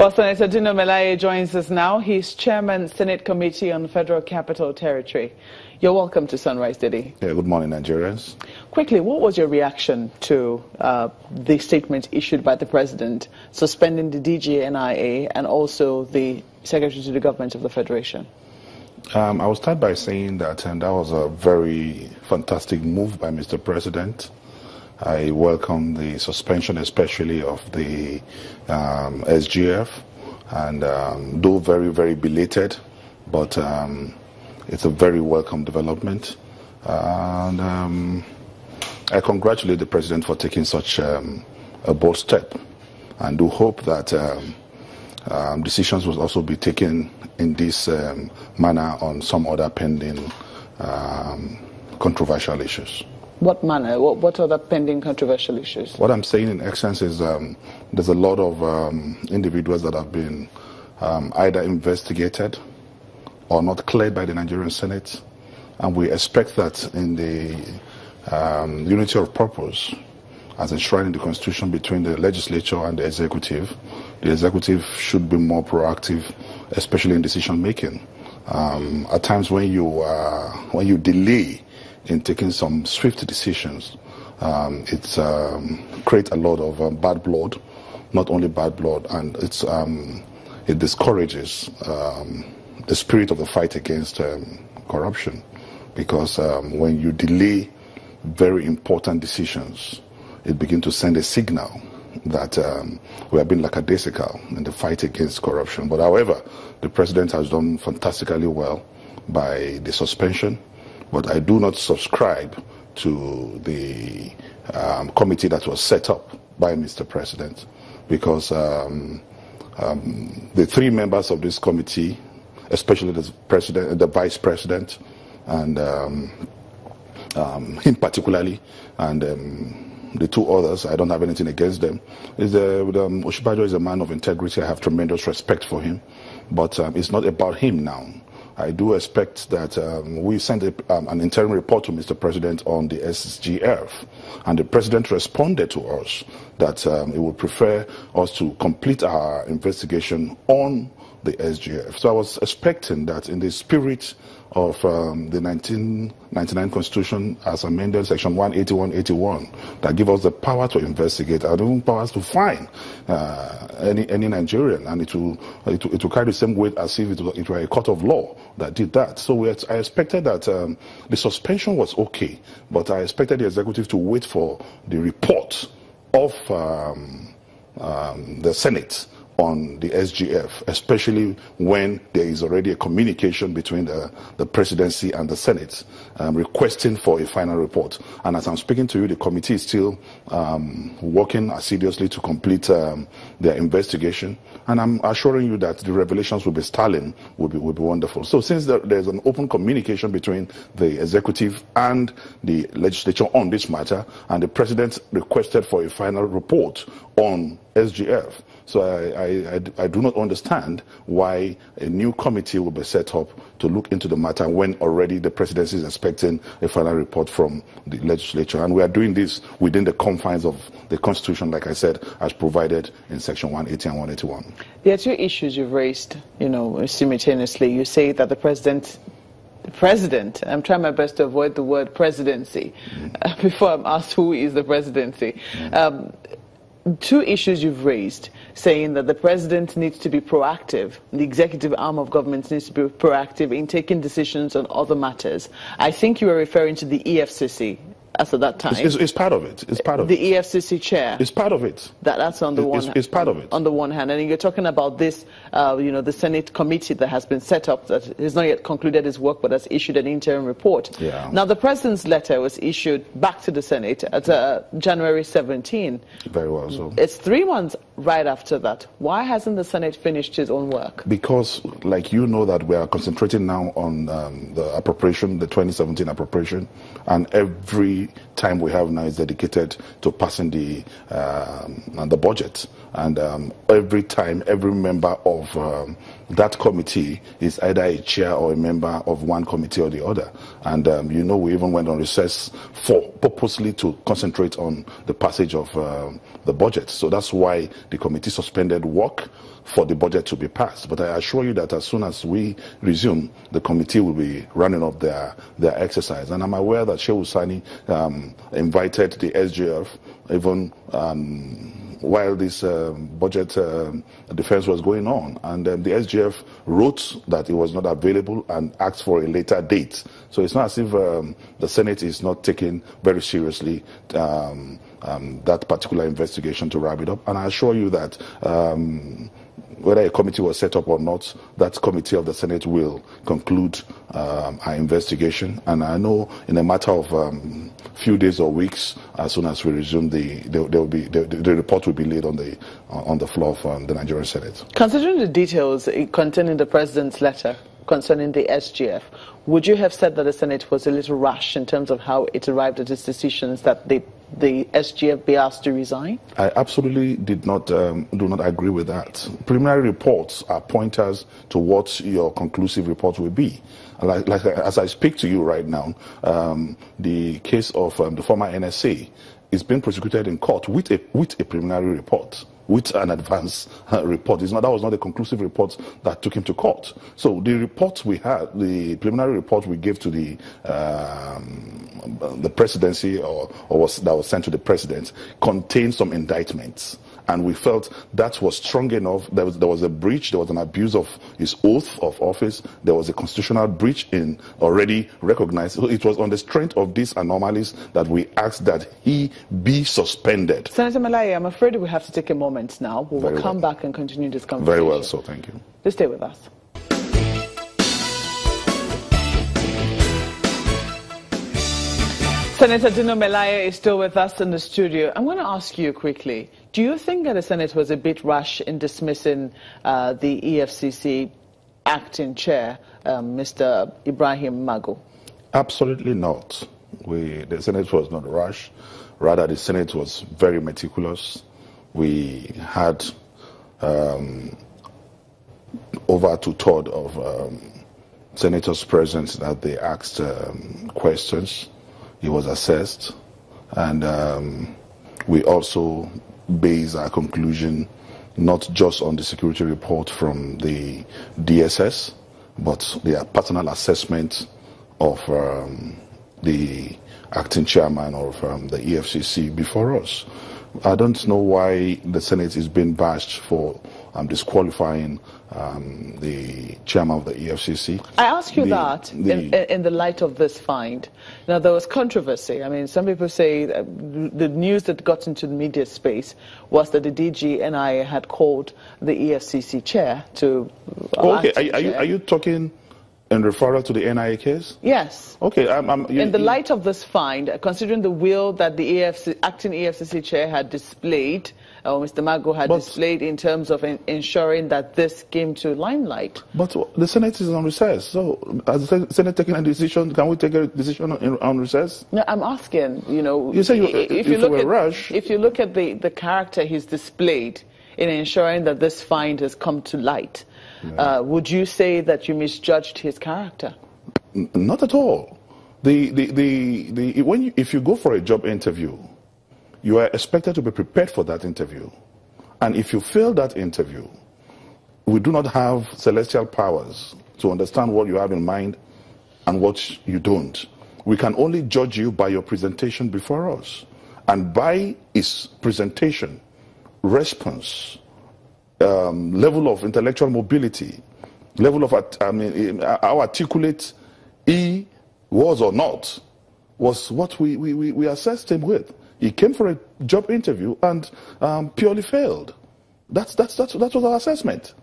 Well, Senator Dino Melaye joins us now. He's Chairman, Senate Committee on Federal Capital Territory. You're welcome to Sunrise Diddy. Yeah, good morning, Nigerians. Quickly, what was your reaction to the statement issued by the President suspending the DG NIA and also the Secretary to the Government of the Federation? I will start by saying that that was a very fantastic move by Mr. President. I welcome the suspension, especially of the SGF, and though very, very belated, but it's a very welcome development. And I congratulate the President for taking such a bold step, and do hope that decisions will also be taken in this manner on some other pending controversial issues. What manner? What are the pending controversial issues? What I'm saying in essence is there's a lot of individuals that have been either investigated or not cleared by the Nigerian Senate, and we expect that in the unity of purpose as enshrined in the Constitution between the legislature and the executive should be more proactive, especially in decision making. At times when you delay in taking some swift decisions, it creates a lot of bad blood, not only bad blood, and it discourages the spirit of the fight against corruption, because when you delay very important decisions, it begins to send a signal that we have been lackadaisical in the fight against corruption. But however, the President has done fantastically well by the suspension. But I do not subscribe to the committee that was set up by Mr. President, because the three members of this committee, especially the President, the Vice President, and him particularly, and the two others, I don't have anything against them. Oshibajo is a man of integrity. I have tremendous respect for him, but it's not about him now. I do expect that we sent an interim report to Mr. President on the SGF, and the President responded to us that he would prefer us to complete our investigation on the SGF. So I was expecting that in the spirit of the 1999 Constitution as amended, Section 181, that give us the power to investigate and even powers to fine any Nigerian, and it will carry the same weight as if it were a court of law that did that. So I expected that the suspension was okay, but I expected the executive to wait for the report of the Senate on the SGF, especially when there is already a communication between the presidency and the Senate requesting for a final report. And as I'm speaking to you, the committee is still working assiduously to complete their investigation. And I'm assuring you that the revelations will be sterling, will be wonderful. So since there's an open communication between the executive and the legislature on this matter, and the president requested for a final report on SGF, so I do not understand why a new committee will be set up to look into the matter when already the presidency is expecting a final report from the legislature. And we are doing this within the confines of the Constitution, like I said, as provided in Section 180 and 181. There are two issues you've raised, simultaneously. You say that the President, I'm trying my best to avoid the word presidency before I'm asked who is the presidency. Two issues you've raised, saying that the President needs to be proactive, the executive arm of government needs to be proactive in taking decisions on other matters. I think you were referring to the EFCC as at that time. It's part of it. It's part of the EFCC chair. It's part of it. That's on the one hand. It's part of it. On the one hand. And you're talking about this, the Senate committee that has been set up, that has not yet concluded its work, but has issued an interim report. Yeah. Now, the President's letter was issued back to the Senate at January 17. Very well so. It's 3 months right after that. Why hasn't the Senate finished its own work? Because, like you know, that we are concentrating now on the appropriation, the 2017 appropriation, and every time we have now is dedicated to passing the budget, and every time every member of that committee is either a chair or a member of one committee or the other. And, we even went on recess purposely to concentrate on the passage of the budget. So that's why the committee suspended work for the budget to be passed. But I assure you that as soon as we resume, the committee will be running up their exercise. And I'm aware that Shehu Sani invited the SGF even while this budget defense was going on. And the SGF wrote that it was not available and asked for a later date. So it's not as if the Senate is not taking very seriously that particular investigation to wrap it up. And I assure you that whether a committee was set up or not, that committee of the Senate will conclude our investigation. And I know in a matter of few days or weeks, as soon as we resume, the report will be laid on the floor of the Nigerian Senate. Considering the details contained the president's letter concerning the SGF, would you have said that the Senate was a little rash in terms of how it arrived at its decisions that the SGF be asked to resign? I absolutely do not agree with that. Preliminary reports are pointers to what your conclusive report will be. Like as I speak to you right now, the case of the former NSA is being prosecuted in court with a preliminary report, with an advance report. That was not a conclusive report that took him to court. So the report we had, the preliminary report we gave to the presidency that was sent to the president, contained some indictments. And we felt that was strong enough. There was a breach, there was an abuse of his oath of office, there was a constitutional breach in already recognized. So it was on the strength of these anomalies that we asked that he be suspended. Senator Melaye, I'm afraid we have to take a moment now. We will come back and continue this conversation. Very well, so thank you. Please stay with us. Senator Dino Melaye is still with us in the studio. I'm going to ask you quickly, do you think that the Senate was a bit rash in dismissing the EFCC acting chair, Mr. Ibrahim Magu? Absolutely not. The Senate was not rash. Rather, the Senate was very meticulous. We had over 2/3 of senators present that they asked questions. He was assessed, and we also base our conclusion not just on the security report from the DSS, but the personal assessment of the acting chairman of the EFCC before us. I don't know why the Senate is being bashed for disqualifying the chairman of the EFCC. I ask you that in the light of this find. Now, there was controversy. I mean, some people say the news that got into the media space was that the DG NIA had called the EFCC chair to... Okay, are you talking in referral to the NIA case? Yes. Okay. In the light of this find, considering the will that the acting EFCC chair had displayed, or Mr. Magu had displayed in terms of ensuring that this came to limelight. But the Senate is on recess. So, has the Senate taken a decision? Can we take a decision on recess? No, I'm asking, You say if you look at the character he's displayed in ensuring that this find has come to light, would you say that you misjudged his character? Not at all. If you go for a job interview, you are expected to be prepared for that interview. And if you fail that interview, we do not have celestial powers to understand what you have in mind and what you don't. We can only judge you by your presentation before us. And by his presentation, response, level of intellectual mobility, level of, how articulate he was or not, was what we assessed him with. He came for a job interview and purely failed. That was our assessment.